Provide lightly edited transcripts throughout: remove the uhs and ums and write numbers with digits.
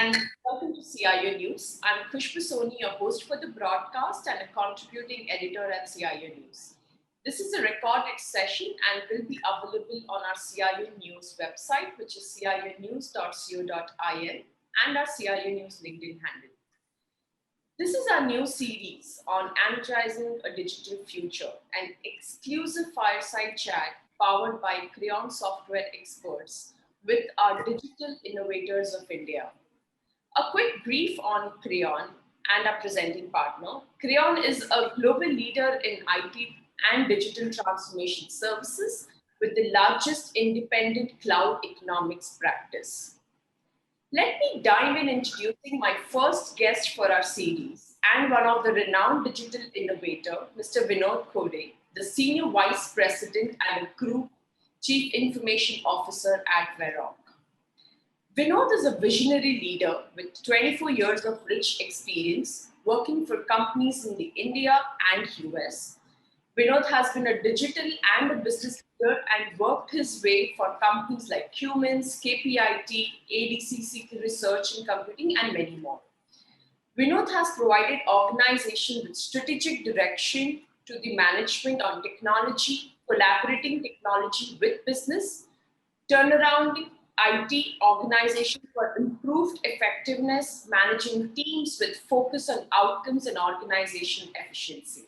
and welcome to CIO News. I'm Khushbu Soni, your host for the broadcast and a contributing editor at CIO News. This is a recorded session and will be available on our CIO News website, which is cionews.co.in, and our CIO News LinkedIn handle. This is our new series on energizing a digital future, an exclusive fireside chat powered by Crayon software experts with our digital innovators of India. A quick brief on Crayon and our presenting partner. Crayon is a global leader in IT and digital transformation services with the largest independent cloud economics practice. Let me dive in introducing my first guest for our series and one of the renowned digital innovator, Mr. Vinod Khode, the Senior Vice President and Group Chief Information Officer at Varroc. Vinod is a visionary leader with 24 years of rich experience working for companies in the India and US. Vinod has been a digital and a business leader and worked his way for companies like Cummins, KPIT, ADCC Research and Computing, and many more. Vinod has provided organizations with strategic direction to the management on technology, collaborating technology with business, turnaround IT organization for improved effectiveness, managing teams with focus on outcomes and organization efficiency.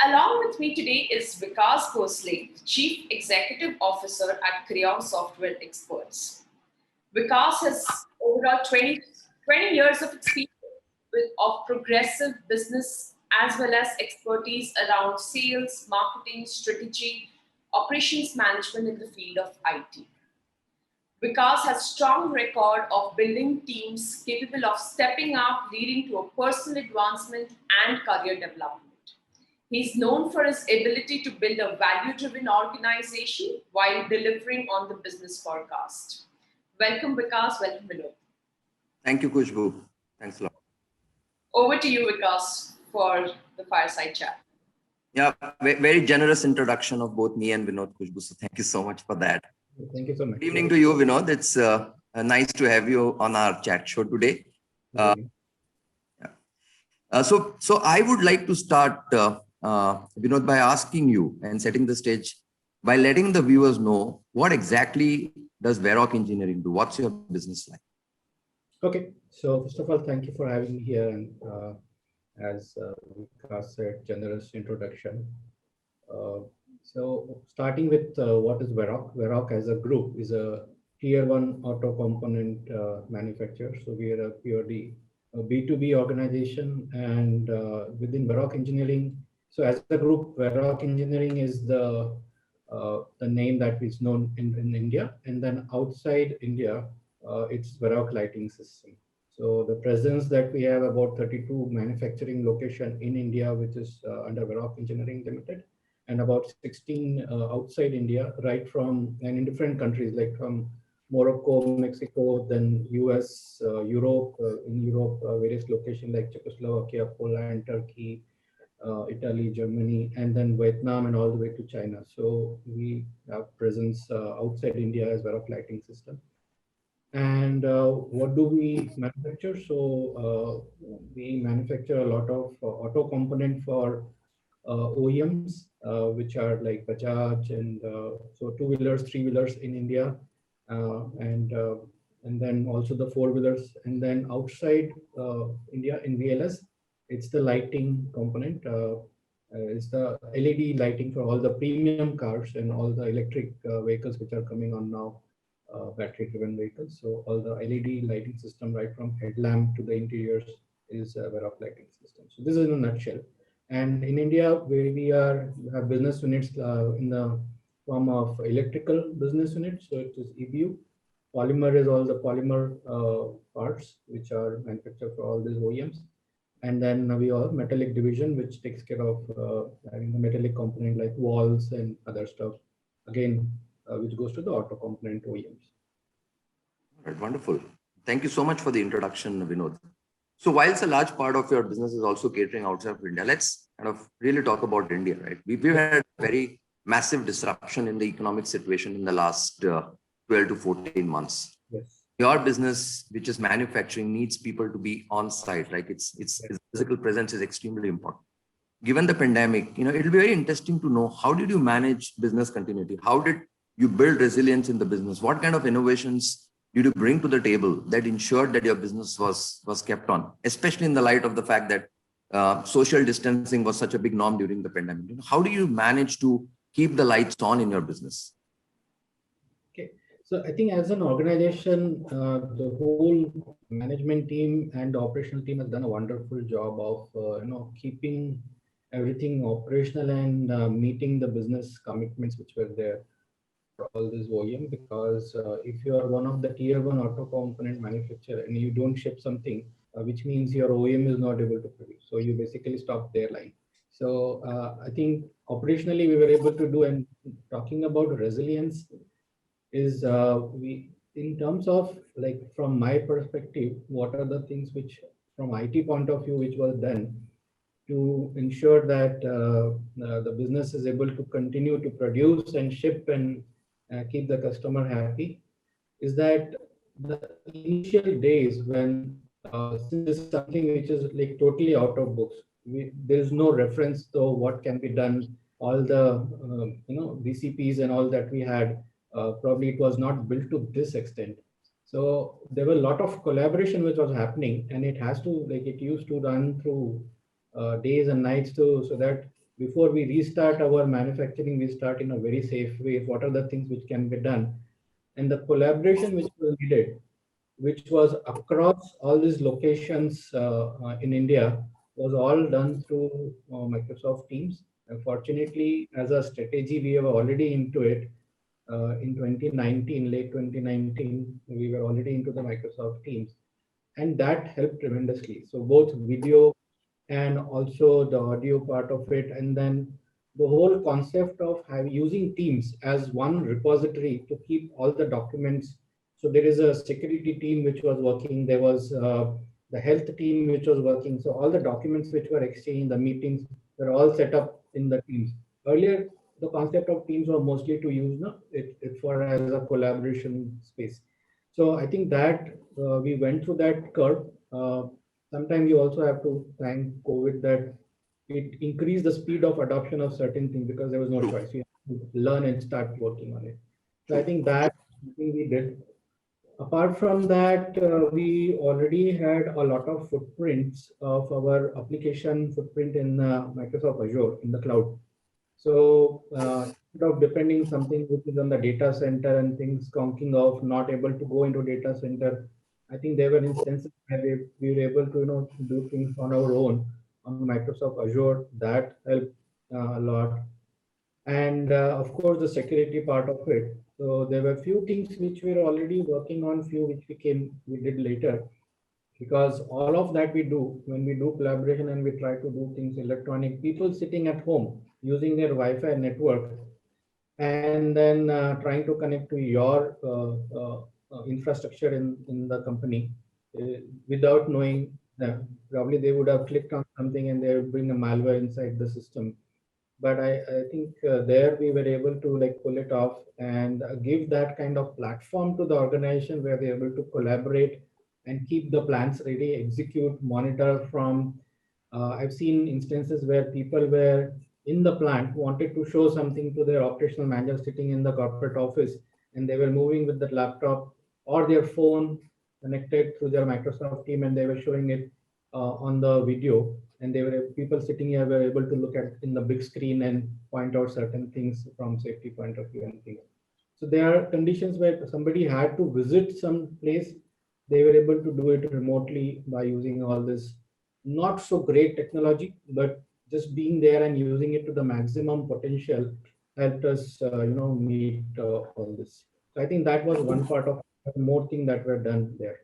Along with me today is Vikas Bhosle, Chief Executive Officer at Crayon Software Experts. Vikas has overall 20 years of experience of progressive business as well as expertise around sales, marketing, strategy, operations management in the field of IT. Vikas has strong record of building teams capable of stepping up, leading to a personal advancement and career development. He's known for his ability to build a value-driven organization while delivering on the business forecast. Welcome, Vikas. Welcome, Vinod. Thank you, Khushbu. Thanks a lot. Over to you, Vikas, for the fireside chat. Yeah, very generous introduction of both me and Vinod, Khushbu. So thank you so much for that. Thank you so much. Good evening to you, Vinod. It's nice to have you on our chat show today. So I would like to start, Vinod, by asking you and setting the stage by letting the viewers know what exactly does Varroc Engineering do? What's your business like? Okay, so first of all, thank you for having me here. And as Vikas said, generous introduction. So starting with what is Varroc? Varroc as a group is a tier 1 auto component manufacturer. So we are a purely B2B organization, and within Varroc Engineering. So as a group, Varroc Engineering is the name that is known in India, and then outside India, it's Varroc Lighting System. So the presence that we have about 32 manufacturing location in India, which is under Varroc Engineering Limited, and about 16 outside India, right from and in different countries like from Morocco, Mexico, then US, Europe, in Europe, various locations like Czechoslovakia, Poland, Turkey, Italy, Germany, and then Vietnam, and all the way to China. So we have presence outside India as Varroc Lighting System. And what do we manufacture? So we manufacture a lot of auto component for OEMs, which are like Bajaj and so two-wheelers, three-wheelers in India, and then also the four-wheelers. And then outside India in VLS, it's the lighting component. It's the LED lighting for all the premium cars and all the electric vehicles which are coming on now, battery-driven vehicles. So all the LED lighting system, right from headlamp to the interiors, is a Varroc Lighting System. So this is in a nutshell. And in India, where we have business units in the form of electrical business units. So it is EBU. Polymer is all the polymer parts which are manufactured for all these OEMs. And then we have metallic division, which takes care of having the metallic component like walls and other stuff. Again, which goes to the auto component OEMs. All right, wonderful. Thank you so much for the introduction, Vinod. So whilst a large part of your business is also catering outside of India, let's kind of really talk about India, right? We've had very massive disruption in the economic situation in the last 12 to 14 months. Yes. your business, which is manufacturing, needs people to be on site, right? Its physical presence is extremely important. Given the pandemic, it'll be very interesting to know, how did you manage business continuity? How did you build resilience in the business? What kind of innovations did you bring to the table that ensured that your business was kept on, especially in the light of the fact that social distancing was such a big norm during the pandemic? How do you manage to keep the lights on in your business? Okay, so I think as an organization, the whole management team and the operational team has done a wonderful job of keeping everything operational and meeting the business commitments which were there for all this volume. Because if you are one of the tier one auto component manufacturer and you don't ship something, which means your OEM is not able to produce, so you basically stop their line. So I think operationally we were able to do. And talking about resilience is we, in terms of, like, from my perspective, what are the things which from IT point of view which was done to ensure that the business is able to continue to produce and ship and keep the customer happy, is that the initial days when since this is something which is like totally out of books, there is no reference to what can be done. All the BCPs and all that we had, probably it was not built to this extent. So there were a lot of collaboration which was happening, and it has to, like, it used to run through days and nights too, so that before we restart our manufacturing, we start in a very safe way. What are the things which can be done? And the collaboration which was needed, which was across all these locations in India, was all done through Microsoft Teams. Unfortunately, as a strategy, we were already into it. In 2019, late 2019, we were already into the Microsoft Teams, and that helped tremendously. So both video and also the audio part of it, and then the whole concept of using Teams as one repository to keep all the documents. So there is a security team which was working, there was the health team which was working. So all the documents which were exchanged, the meetings were all set up in the Teams. Earlier, the concept of Teams was mostly to use it for as a collaboration space. So I think that we went through that curve. Sometimes you also have to thank COVID that it increased the speed of adoption of certain things, because there was no choice. You have to learn and start working on it. So I think that something we did. Apart from that, we already had a lot of footprints of our application footprint in Microsoft Azure in the cloud. So instead of depending something which is on the data center and things conking off, not able to go into data center, I think there were instances where we were able to do things on our own on Microsoft Azure. That helped a lot. And of course, the security part of it. So there were few things which we were already working on, few which we did later, because all of that we do when we do collaboration and we try to do things electronic, people sitting at home using their Wi-Fi network and then trying to connect to your infrastructure in the company without knowing that. Probably they would have clicked on something and they would bring a malware inside the system. But I think there we were able to pull it off and give that kind of platform to the organization where they're able to collaborate and keep the plans ready, execute, monitor from. I've seen instances where people were in the plant, wanted to show something to their operational manager sitting in the corporate office, and they were moving with the laptop or their phone connected through their Microsoft team, and they were showing it on the video. And they were people sitting here were able to look at in the big screen and point out certain things from safety point of view and things. So there are conditions where somebody had to visit some place. They were able to do it remotely by using all this not so great technology, but just being there and using it to the maximum potential helped us, meet all this. So I think that was one part of more thing that were done there.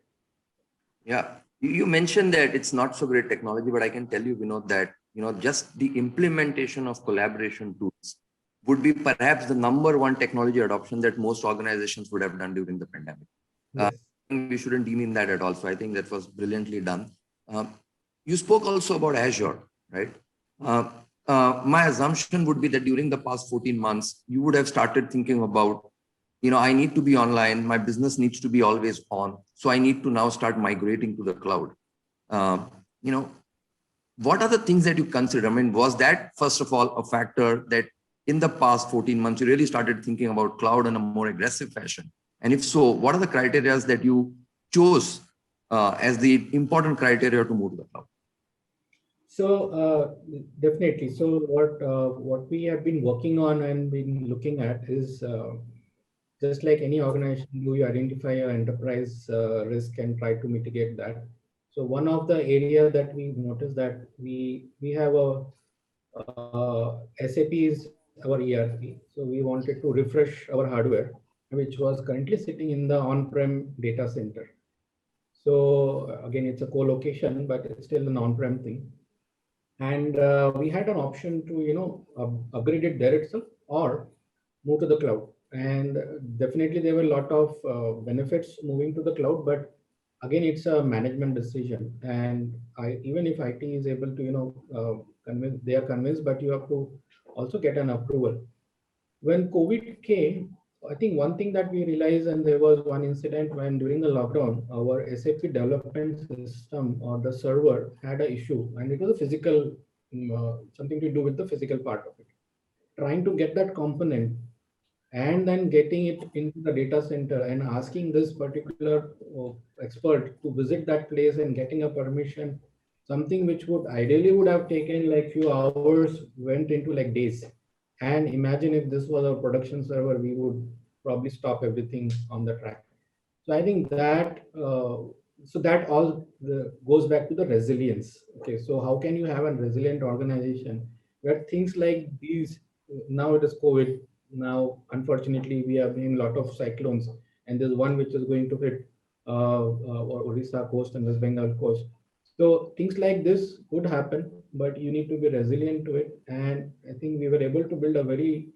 Yeah, you mentioned that it's not so great technology, but I can tell you, Vinod, that just the implementation of collaboration tools would be perhaps the number one technology adoption that most organizations would have done during the pandemic. Yes. We shouldn't demean that at all. So I think that was brilliantly done. You spoke also about Azure, right? My assumption would be that during the past 14 months, you would have started thinking about I need to be online. My business needs to be always on. So I need to now start migrating to the cloud. Uh, you know, what are the things that you consider? I mean, was that first of all a factor that in the past 14 months you really started thinking about cloud in a more aggressive fashion? And if so, what are the criteria that you chose as the important criteria to move to the cloud? So definitely. So what we have been working on and been looking at is just like any organization, you identify your enterprise risk and try to mitigate that. So one of the area that we noticed that we have a SAP is our ERP. So we wanted to refresh our hardware, which was currently sitting in the on-prem data center. So again, it's a co-location, but it's still an on-prem thing. And we had an option to, upgrade it there itself or move to the cloud. And definitely there were a lot of benefits moving to the cloud, but again, it's a management decision. And even if IT is able to, convince, they are convinced, but you have to also get an approval. When COVID came, I think one thing that we realized, and there was one incident when during the lockdown, our SAP development system or the server had an issue, and it was a physical, something to do with the physical part of it. Trying to get that component and then getting it into the data center and asking this particular expert to visit that place and getting a permission, something which would ideally would have taken like few hours, went into like days. And imagine if this was a production server, we would probably stop everything on the track. So I think that so that all goes back to the resilience. Okay, so how can you have a resilient organization where things like these, now it is COVID. Now, unfortunately, we have been a lot of cyclones, and there's one which is going to hit Orissa coast and West Bengal coast. So things like this could happen, but you need to be resilient to it. And I think we were able to build a very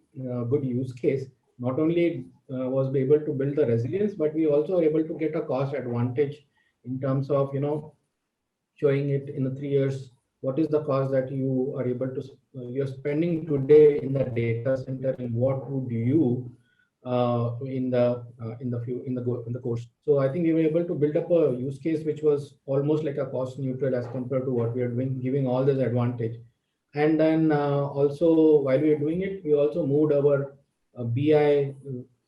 good use case. Not only was be able to build the resilience, but we also are able to get a cost advantage in terms of showing it in the 3 years. What is the cost that you are able to you're spending today in the data center, and what would you in the course. So I think we were able to build up a use case which was almost like a cost neutral as compared to what we are doing, giving all this advantage. And then also while we are doing it, we also moved our BI,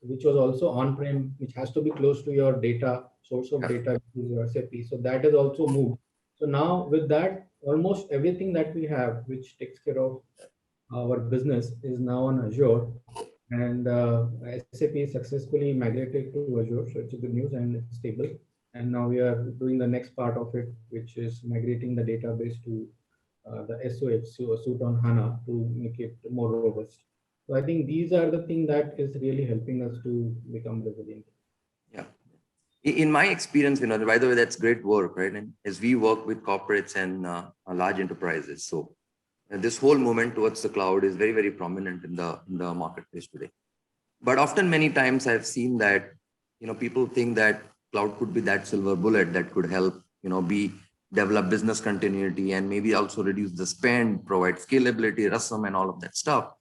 which was also on-prem, which has to be close to your data, source of data, which is your SAP. So that is also moved. So now with that, almost everything that we have, which takes care of our business, is now on Azure. And SAP is successfully migrated to Azure. So it's a good news and it's stable. And now we are doing the next part of it, which is migrating the database to the SOH, so Suite on HANA, to make it more robust. So I think these are the things that is really helping us to become resilient. Yeah. In my experience, by the way, that's great work, right? And as we work with corporates and large enterprises, so this whole movement towards the cloud is very, very prominent in the marketplace today. But often, many times, I've seen that people think that cloud could be that silver bullet that could help develop business continuity and maybe also reduce the spend, provide scalability, RUSM, and all of that stuff.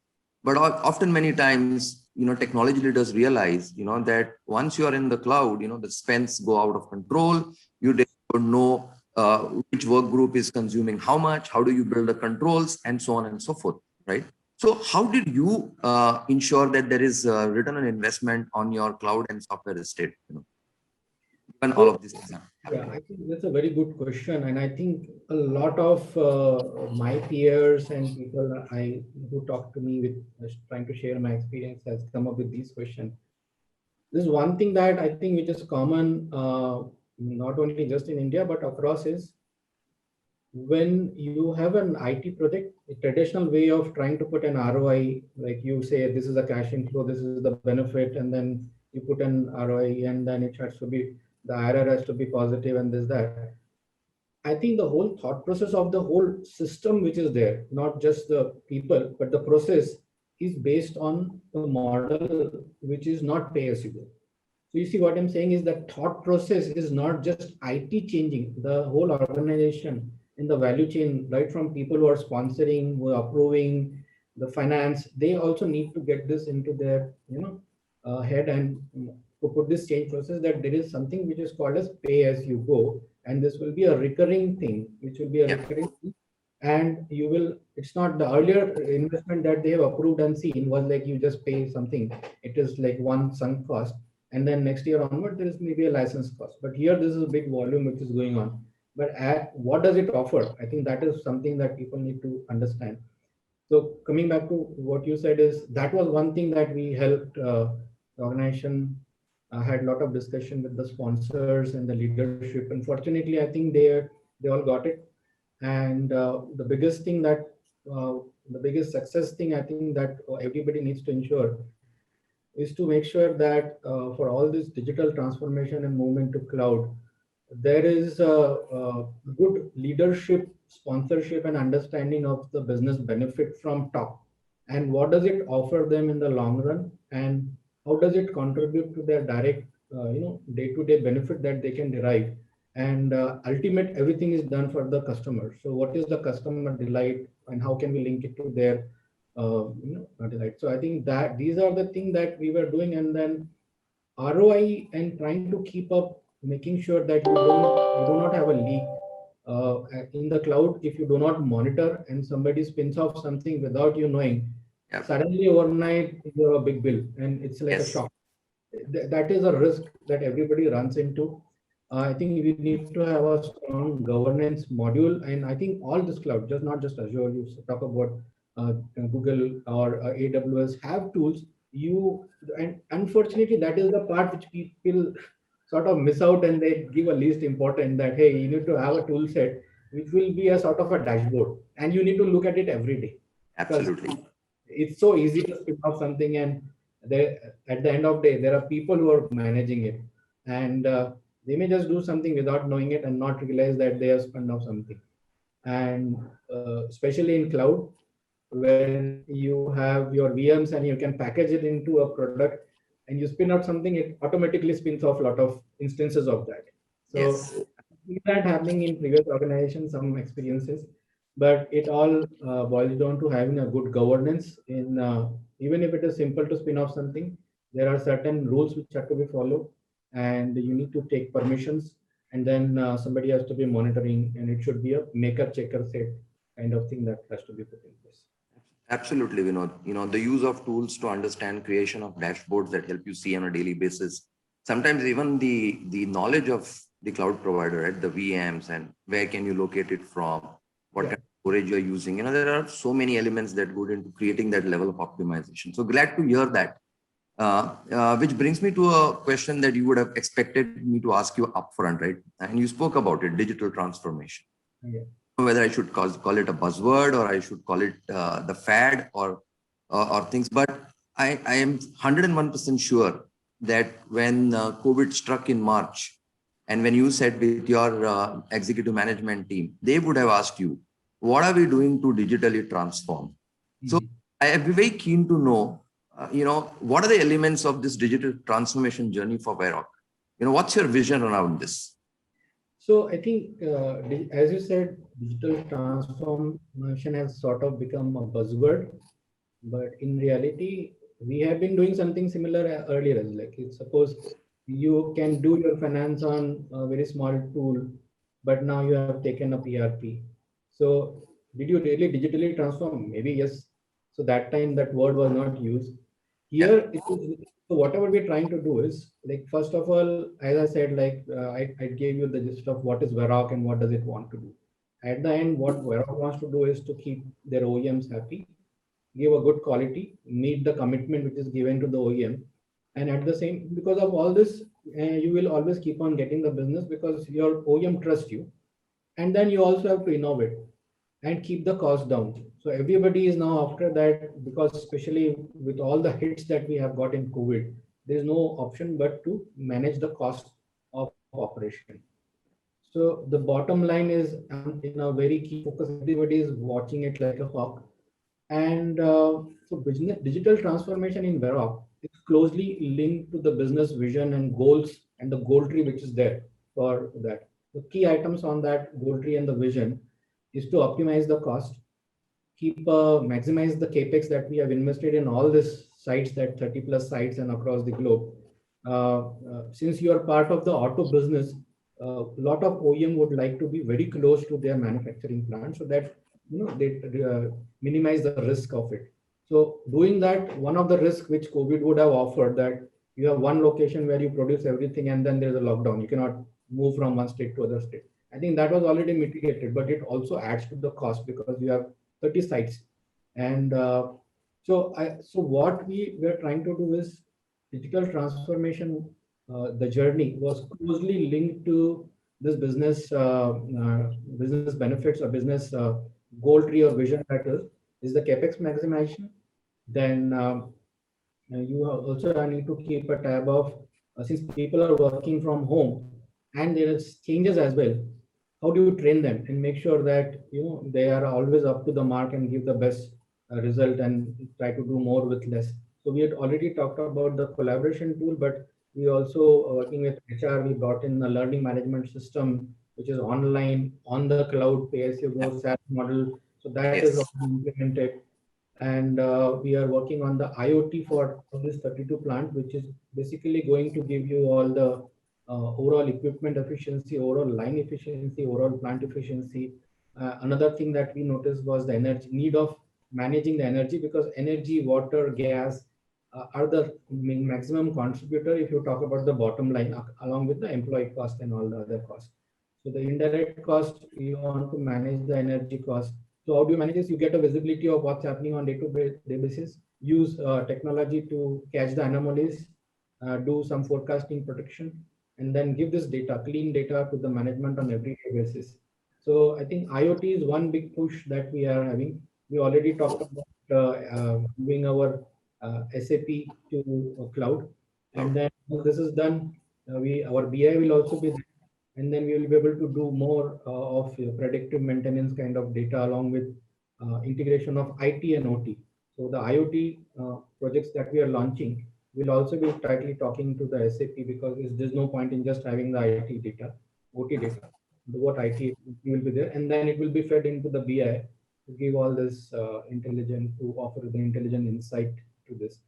But often, many times, technology leaders realize, that once you are in the cloud, the spends go out of control. You don't know which work group is consuming how much, how do you build the controls, and so on and so forth, right? So how did you ensure that there is a return on investment on your cloud and software estate, when all of this is happening? Yeah, I think that's a very good question. And I think a lot of my peers and people who talk to me with trying to share my experience has come up with these questions. There's one thing that I think which is common, not only just in India, but across, is when you have an IT project, a traditional way of trying to put an ROI, like you say, this is a cash inflow, this is the benefit, and then you put an ROI, and then it has to be, the IRR has to be positive, and this, that. I think the whole thought process of the whole system, which is there, not just the people, but the process, is based on the model, which is not pay as you go. So you see what I'm saying is that thought process is not just IT changing, the whole organization in the value chain, right from people who are sponsoring, who are approving, the finance, they also need to get this into their, ahead and to put this change process, that there is something which is called as pay as you go, and this will be a recurring thing, which will be a Yeah. recurring thing. And you will, it's not the earlier investment that they have approved and seen was like you just pay something. It is like one sunk cost, and then next year onward there is maybe a license cost. But here this is a big volume which is going on. But what does it offer? I think that is something that people need to understand. So coming back to what you said, is that was one thing that we helped the organization. Had a lot of discussion with the sponsors and the leadership. Unfortunately, I think they all got it. And the biggest thing that the biggest success thing I think that everybody needs to ensure is to make sure that for all this digital transformation and movement to cloud, there is a good leadership, sponsorship, and understanding of the business benefit from top. And what does it offer them in the long run? And how does it contribute to their direct, day-to-day benefit that they can derive? And ultimate, everything is done for the customer. So what is the customer delight, and how can we link it to their delight? So I think that these are the things that we were doing, and then ROI and trying to keep up, making sure that you do not have a leak in the cloud. If you do not monitor and somebody spins off something without you knowing, Yeah. suddenly overnight you have a big bill, and it's like a Yes. shock. That is a risk that everybody runs into. I think we need to have a strong governance module, and I think all this cloud, just not just Azure. You talk about Google or AWS have tools. And unfortunately, that is the part which people sort of miss out, and they give a least important, that hey, you need to have a tool set which will be a sort of a dashboard, and you need to look at it every day, because Absolutely. it's so easy to spin off something, and they, at the end of the day, there are people who are managing it, and they may just do something without knowing it and not realize that they have spun off something. And especially in cloud, when you have your VMs and you can package it into a product and you spin out something, it automatically spins off a lot of instances of that. So Yes. I see that happening in previous organizations, some experiences, but it all boils down to having a good governance in, even if it is simple to spin off something, there are certain rules which have to be followed, and you need to take permissions, and then somebody has to be monitoring, and it should be a maker checker set kind of thing that has to be put in place. Absolutely, Vinod. The use of tools to understand creation of dashboards that help you see on a daily basis. Sometimes even the knowledge of the cloud provider, right? The VMs and where can you locate it from, what kind of storage you're using. There are so many elements that go into creating that level of optimization. So glad to hear that. Which brings me to a question that you would have expected me to ask you upfront, right? And you spoke about it, digital transformation. Yeah. Whether I should call it a buzzword, or I should call it the fad, or things. But I am 101% sure that when COVID struck in March, and when you said with your executive management team, they would have asked you, what are we doing to digitally transform? So I am very keen to know, what are the elements of this digital transformation journey for Varroc? What's your vision around this? So I think, as you said, digital transformation has sort of become a buzzword, but in reality, we have been doing something similar earlier. Like, suppose you can do your finance on a very small tool, but now you have taken up ERP. So did you really digitally transform? Maybe yes. So that time that word was not used. Yeah. Here it is. So whatever we're trying to do is, like, first of all, as I said, like I gave you the gist of what is Varroc and what does it want to do. At the end, what Varroc wants to do is to keep their OEMs happy, give a good quality, meet the commitment which is given to the OEM, and at the same, because of all this, you will always keep on getting the business because your OEM trusts you, and then you also have to innovate and keep the cost down. So everybody is now after that, because especially with all the hits that we have got in COVID, there is no option but to manage the cost of operation. So the bottom line is, in a very key focus, everybody is watching it like a hawk. And so business digital transformation in Varroc is closely linked to the business vision and goals and the goal tree which is there for that. The key items on that goal tree and the vision is to optimize the cost, keep maximize the capex that we have invested in all this sites, that 30 plus sites and across the globe. Since you are part of the auto business, a lot of OEM would like to be very close to their manufacturing plant so that they minimize the risk of it. So doing that, one of the risks which COVID would have offered, that you have one location where you produce everything and then there's a lockdown. You cannot move from one state to other state. I think that was already mitigated, but it also adds to the cost because you have 30 sites. And so what we were trying to do is digital transformation. The journey was closely linked to this business benefits or business goal tree or vision, that is the capex maximization. Then you also need to keep a tab of, since people are working from home and there is changes as well, how do you train them and make sure that they are always up to the mark and give the best result and try to do more with less. So we had already talked about the collaboration tool, but we also working with HR, we brought in a learning management system which is online on the cloud, pay as you go SaaS model. So that is Yes. also implemented. And we are working on the IoT for this 32 plant, which is basically going to give you all the overall equipment efficiency, overall line efficiency, overall plant efficiency. Another thing that we noticed was the energy need of managing the energy, because energy, water, gas are the maximum contributor if you talk about the bottom line, along with the employee cost and all the other costs. So the indirect cost, you want to manage the energy cost. So how do you manage this? You get a visibility of what's happening on day-to-day basis. Use technology to catch the anomalies, do some forecasting protection, and then give this data, clean data, to the management on everyday basis. So I think IoT is one big push that we are having. We already talked about moving our SAP to cloud, and then once this is done, our BI will also be there, and then we will be able to do more of predictive maintenance kind of data, along with integration of IT and OT. So the IoT projects that we are launching will also be tightly talking to the SAP, because there's no point in just having the IT data, OT data. What IT will be there, and then it will be fed into the BI to give all this intelligent, to offer the intelligent insight to this.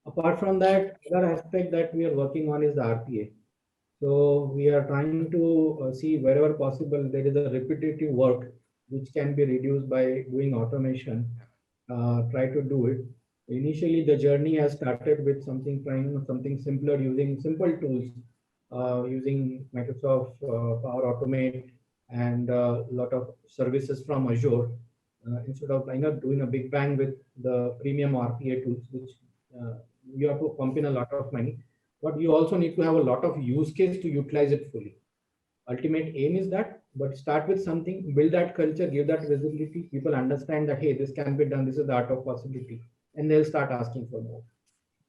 Apart from that, other aspect that we are working on is the RPA. So we are trying to see wherever possible there is a repetitive work which can be reduced by doing automation. Try to do it. Initially, the journey has started with trying something simpler, using simple tools, using Microsoft Power Automate and a lot of services from Azure, instead of doing a big bang with the premium RPA tools, which you have to pump in a lot of money. But you also need to have a lot of use case to utilize it fully. Ultimate aim is that, but start with something, build that culture, give that visibility. People understand that, hey, this can be done. This is the art of possibility, and they'll start asking for more.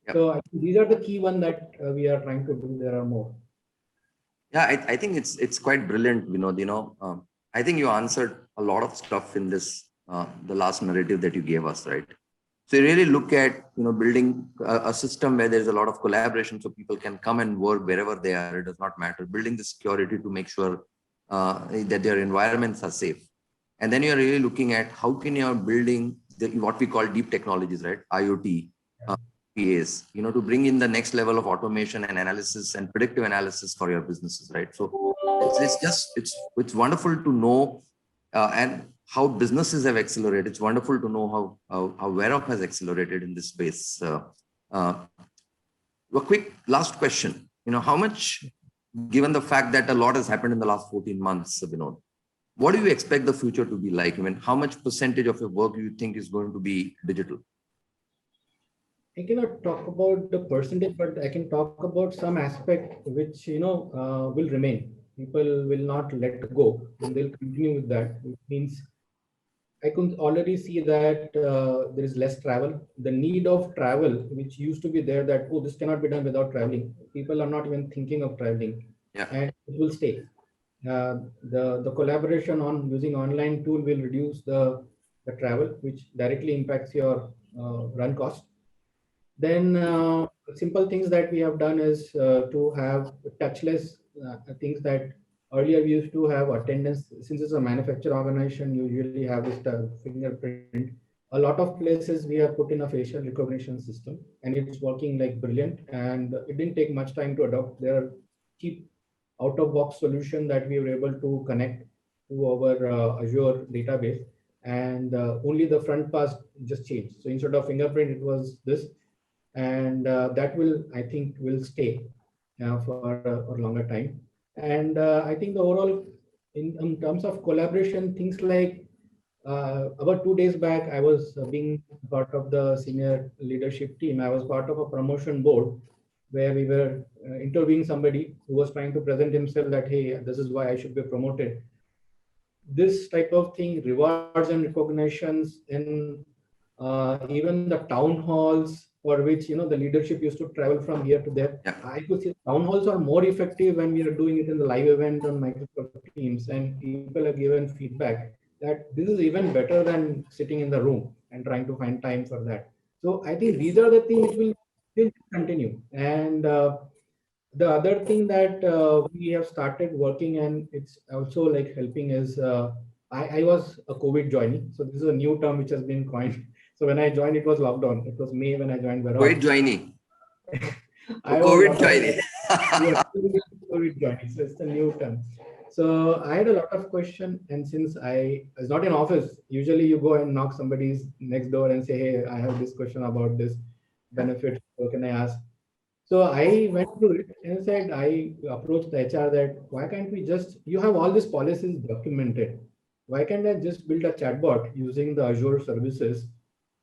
Yep. So I think these are the key one that we are trying to do. There are more. Yeah, I think it's quite brilliant, Vinod. I think you answered a lot of stuff in this, the last narrative that you gave us, right? So you really look at, building a system where there's a lot of collaboration so people can come and work wherever they are. It does not matter. Building the security to make sure that their environments are safe. And then you're really looking at how can you building what we call deep technologies, right? IoT, PAs, to bring in the next level of automation and analysis and predictive analysis for your businesses, right? So it's wonderful to know and how businesses have accelerated. It's wonderful to know how Varroc has accelerated in this space. A quick last question, how much, given the fact that a lot has happened in the last 14 months, Vinod, what do you expect the future to be like? I mean, how much percentage of your work do you think is going to be digital? I cannot talk about the percentage, but I can talk about some aspect which, will remain. People will not let go, and they'll continue with that. It means I can already see that there is less travel. The need of travel, which used to be there, that, oh, this cannot be done without traveling. People are not even thinking of traveling, and it will stay. The collaboration on using online tool will reduce the travel, which directly impacts your run cost. Then simple things that we have done is to have touchless things that earlier we used to have attendance. Since it's a manufacturer organization, you usually have this fingerprint. A lot of places we have put in a facial recognition system and it's working like brilliant. And it didn't take much time to adopt. There are cheap out of box solution that we were able to connect to our Azure database, and only the front pass just changed. So instead of fingerprint, it was this, and that will, I think, will stay for a longer time. And I think the overall, in terms of collaboration, things like about 2 days back, I was being part of the senior leadership team. I was part of a promotion board where we were interviewing somebody who was trying to present himself that, hey, this is why I should be promoted. This type of thing, rewards and recognitions in even the town halls for which, the leadership used to travel from here to there. Yeah. I could say town halls are more effective when we are doing it in the live event on Microsoft Teams, and people are given feedback that this is even better than sitting in the room and trying to find time for that. So I think these are the things which will continue. And the other thing that we have started working, and it's also like helping, is I was a COVID joinee. So this is a new term which has been coined. So when I joined, it was lockdown. It was May when I joined COVID Varroc. joining. I was COVID not joining. yes, COVID joining. So it's a new term. So I had a lot of question, and since I was not in office, usually you go and knock somebody's next door and say, "Hey, I have this question about this benefit. So can I ask?" So I went through it and said, I approached the HR that why can't we just, you have all these policies documented. Why can't I just build a chatbot using the Azure services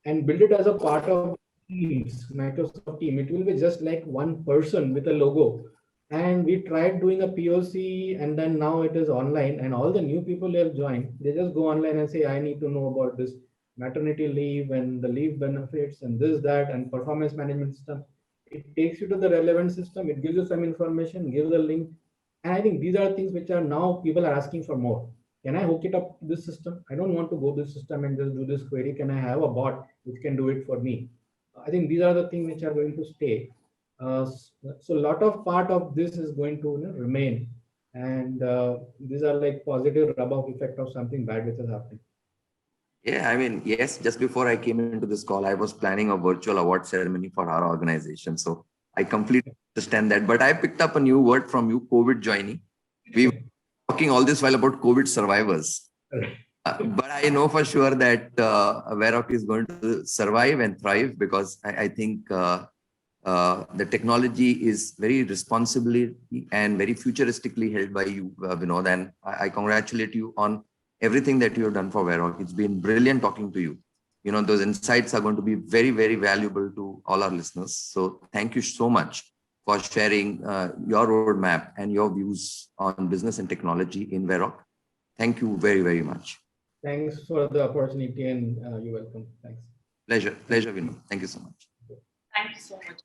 and build it as a part of Teams, Microsoft Team? It will be just like one person with a logo. And we tried doing a POC, and then now it is online, and all the new people who have joined, they just go online and say, I need to know about this maternity leave and the leave benefits and this, that, and performance management system. It takes you to the relevant system. It gives you some information, gives a link. And I think these are things which are now people are asking for more. Can I hook it up to this system? I don't want to go to this system and just do this query. Can I have a bot which can do it for me? I think these are the things which are going to stay. So a lot of part of this is going to remain. And these are like positive rub-off effect of something bad which has happened. Yeah, I mean, yes, just before I came into this call, I was planning a virtual award ceremony for our organization. So I completely understand that. But I picked up a new word from you, COVID joining. We were talking all this while about COVID survivors. But I know for sure that Varroc is going to survive and thrive, because I think the technology is very responsibly and very futuristically held by you, Vinod. And I congratulate you on everything that you have done for Varroc. It's been brilliant talking to you. Those insights are going to be very, very valuable to all our listeners. So thank you so much for sharing your roadmap and your views on business and technology in Varroc. Thank you very, very much. Thanks for the opportunity, and you're welcome. Thanks. Pleasure, Vinod. Thank you so much. Thank you so much.